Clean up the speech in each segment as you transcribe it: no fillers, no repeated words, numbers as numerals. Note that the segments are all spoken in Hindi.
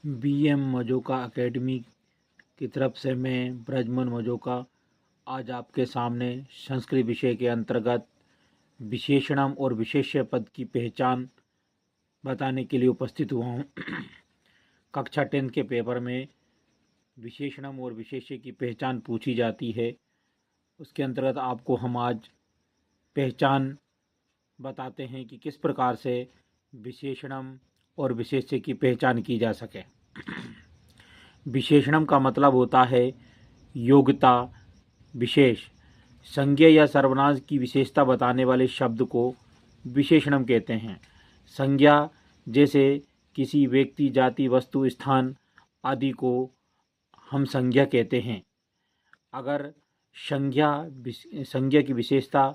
बीएम मजोका एकेडमी की तरफ से मैं ब्रजमन मजोका आज आपके सामने संस्कृत विषय के अंतर्गत विशेषणम और विशेष्य पद की पहचान बताने के लिए उपस्थित हुआ हूँ। कक्षा 10 के पेपर में विशेषणम और विशेष्य की पहचान पूछी जाती है। उसके अंतर्गत आपको हम आज पहचान बताते हैं कि किस प्रकार से विशेषणम और विशेष्य की पहचान की जा सके। विशेषणम का मतलब होता है योग्यता, विशेष, संज्ञा या सर्वनाम की विशेषता बताने वाले शब्द को विशेषणम कहते हैं। संज्ञा जैसे किसी व्यक्ति, जाति, वस्तु, स्थान आदि को हम संज्ञा कहते हैं। अगर संज्ञा की विशेषता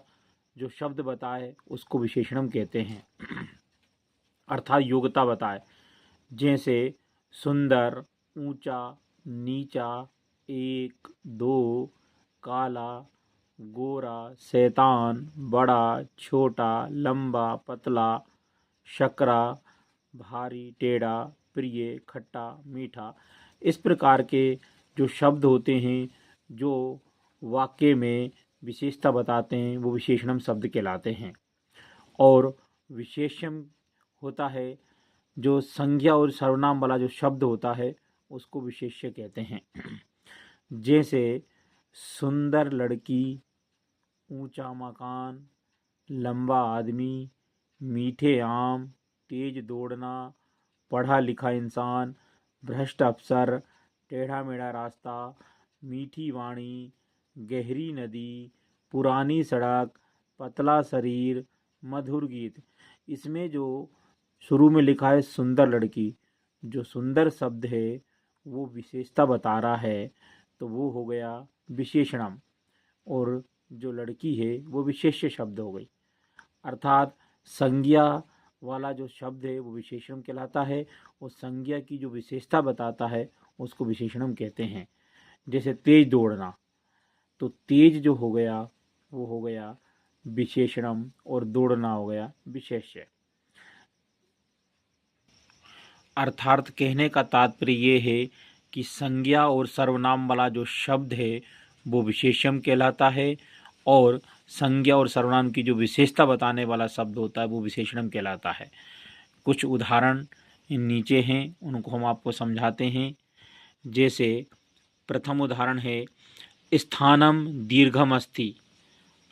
जो शब्द बताए उसको विशेषणम कहते हैं, अर्थात योग्यता बताए। जैसे सुंदर, ऊंचा, नीचा, एक, दो, काला, गोरा, शैतान, बड़ा, छोटा, लंबा, पतला, शकरा, भारी, टेढ़ा, प्रिय, खट्टा, मीठा। इस प्रकार के जो शब्द होते हैं जो वाक्य में विशेषता बताते हैं वो विशेषणम शब्द कहलाते हैं। और विशेष्यम होता है जो संज्ञा और सर्वनाम वाला जो शब्द होता है उसको विशेष्य कहते हैं। जैसे सुंदर लड़की, ऊंचा मकान, लंबा आदमी, मीठे आम, तेज दौड़ना, पढ़ा लिखा इंसान, भ्रष्ट अफसर, टेढ़ा मेढ़ा रास्ता, मीठी वाणी, गहरी नदी, पुरानी सड़क, पतला शरीर, मधुर गीत। इसमें जो शुरू में लिखा है सुंदर लड़की, जो सुंदर शब्द है वो विशेषता बता रहा है, तो वो हो गया विशेषणम, और जो लड़की है वो विशेष्य शब्द हो गई। अर्थात संज्ञा वाला जो शब्द है वो विशेषणम कहलाता है और संज्ञा की जो विशेषता बताता है उसको विशेषणम कहते हैं। जैसे तेज दौड़ना, तो तेज जो हो गया वो हो गया विशेषणम और दौड़ना हो गया विशेष्य। अर्थात कहने का तात्पर्य ये है कि संज्ञा और सर्वनाम वाला जो शब्द है वो विशेष्यम कहलाता है और संज्ञा और सर्वनाम की जो विशेषता बताने वाला शब्द होता है वो विशेषणम कहलाता है। कुछ उदाहरण नीचे हैं, उनको हम आपको समझाते हैं। जैसे प्रथम उदाहरण है स्थानम दीर्घम अस्ति,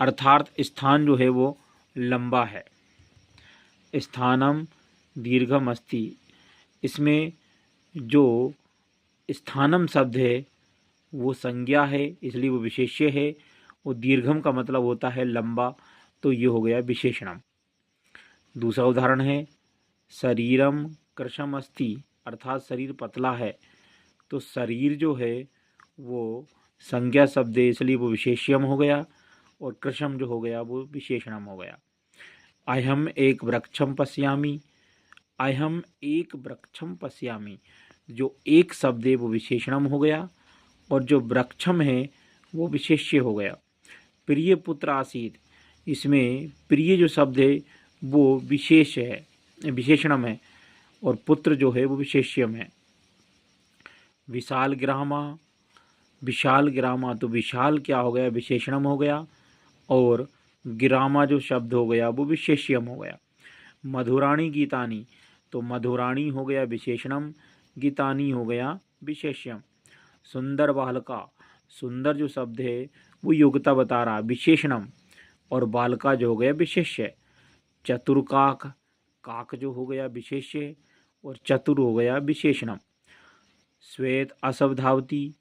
अर्थात स्थान जो है वो लंबा है। स्थानम दीर्घम अस्ति, इसमें जो स्थानम शब्द है वो संज्ञा है इसलिए वो विशेष्य है, और दीर्घम का मतलब होता है लंबा, तो ये हो गया विशेषणम। दूसरा उदाहरण है शरीरम कृशम अस्ति, अर्थात शरीर पतला है, तो शरीर जो है वो संज्ञा शब्द है इसलिए वो विशेष्यम हो गया, और कृशम जो हो गया वो विशेषणम हो गया। अहम एक वृक्षम पश्यामि, अहम एक वृक्षम पश्यामि, जो एक शब्द है वो विशेषणम हो गया और जो वृक्षम है वो विशेष्य हो गया। प्रिय पुत्र आसीत, इसमें प्रिय जो शब्द है वो विशेष है, विशेषणम है, और पुत्र जो है वो विशेष्यम है। विशाल ग्रामा, विशाल ग्रामा, तो विशाल क्या हो गया विशेषणम हो गया, और ग्रामा जो शब्द हो गया वो विशेष्यम हो गया। मधुराणी गीतानी, तो मधुराणी हो गया विशेषणम, गीतानी हो गया विशेष्यम। सुंदर बालका, सुंदर जो शब्द है वो योग्यता बता रहा विशेषणम, और बालका जो हो गया विशेष्य। चतुर्काक, काक जो हो गया विशेष्य और चतुर हो गया विशेषणम। श्वेत असवधावती,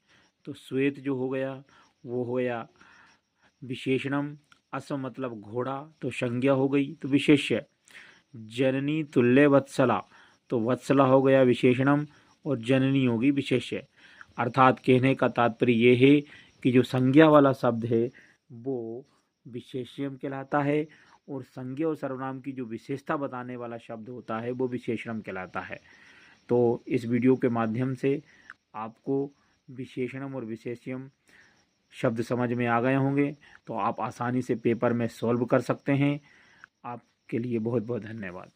तो श्वेत जो हो गया वो हो गया विशेषणम, अस मतलब घोड़ा, तो संज्ञा हो गई तो विशेष्य। जननी तुल्य वत्सला, तो वत्सला हो गया विशेषणम और जननी होगी विशेष्य। अर्थात कहने का तात्पर्य ये है कि जो संज्ञा वाला शब्द है वो विशेष्यम कहलाता है, और संज्ञा और सर्वनाम की जो विशेषता बताने वाला शब्द होता है वो विशेषणम कहलाता है। तो इस वीडियो के माध्यम से आपको विशेषणम और विशेष्यम शब्द समझ में आ गए होंगे, तो आप आसानी से पेपर में सॉल्व कर सकते हैं। आपके लिए बहुत बहुत धन्यवाद।